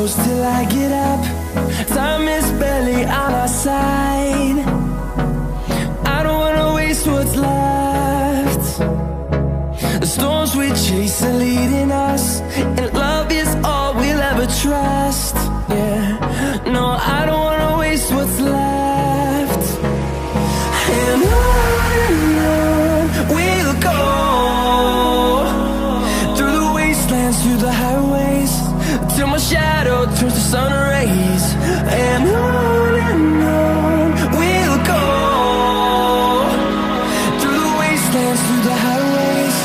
close till I get up. Time is barely on our side. I don't wanna waste what's left. The storms we chase are leading us, and love is all we'll ever trust. Yeah, no, I don't wanna waste what's left. And on we'll go, through the wastelands, through the highways, till my shadow turns to sun rays. And on we'll go, through the wastelands, through the highways,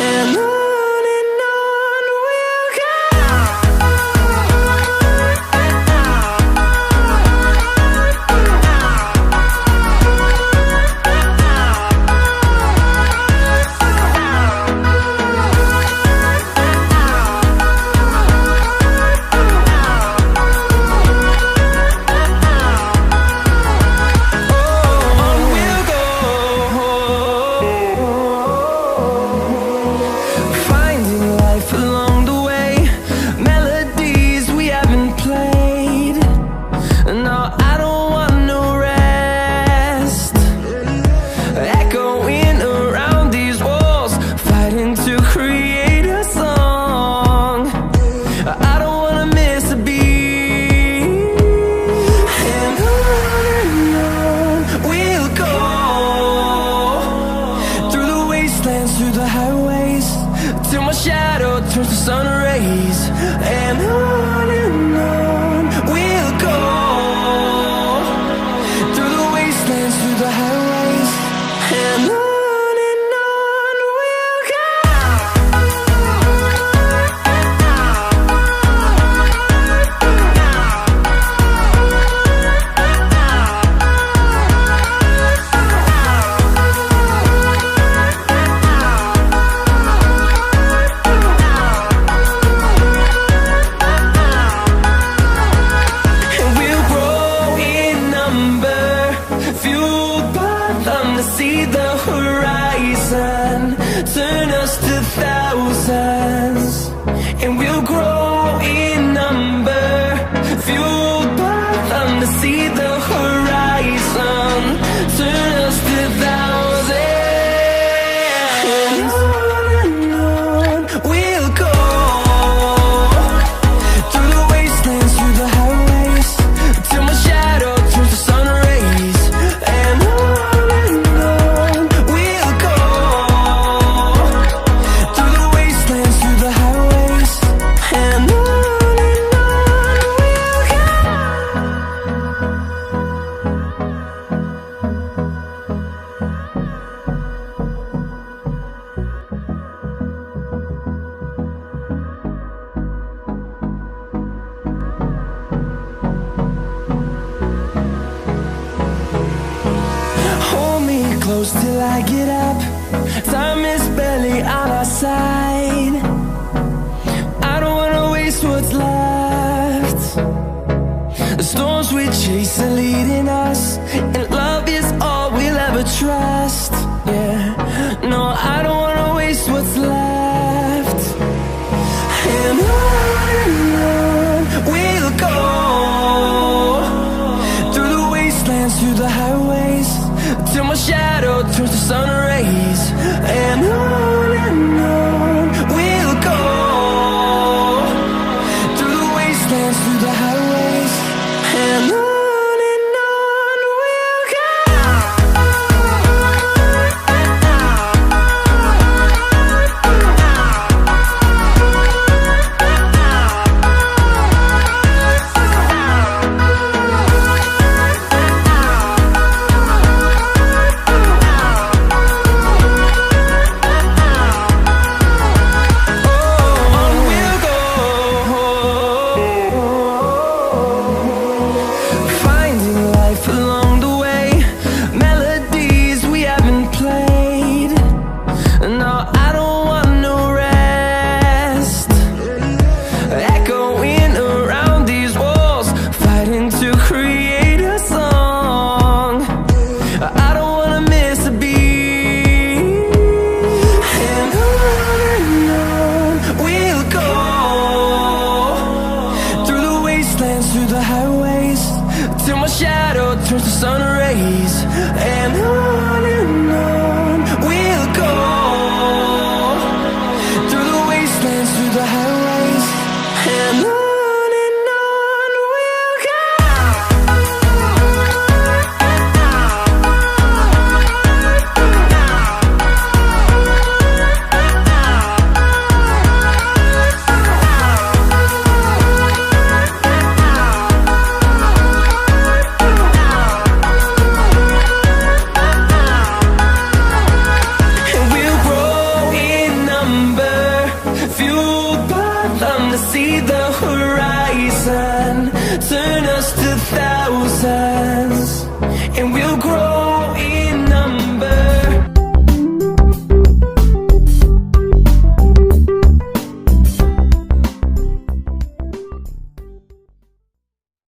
and on. Till I get up, time is barely on our side. I don't wanna waste what's left. The storms we chase are leading us, and love is all we'll ever trust. Yeah, no, I don't wanna waste what's left. And on we'll go, through the wastelands, through the highways, till my shadow turns to sun rays. And on we'll go, through the wastelands, through the highways, and on. my shadow turns to sun rays, and on we'll go, through the wastelands, through the highways, and on. See the horizon, turn us to thousands.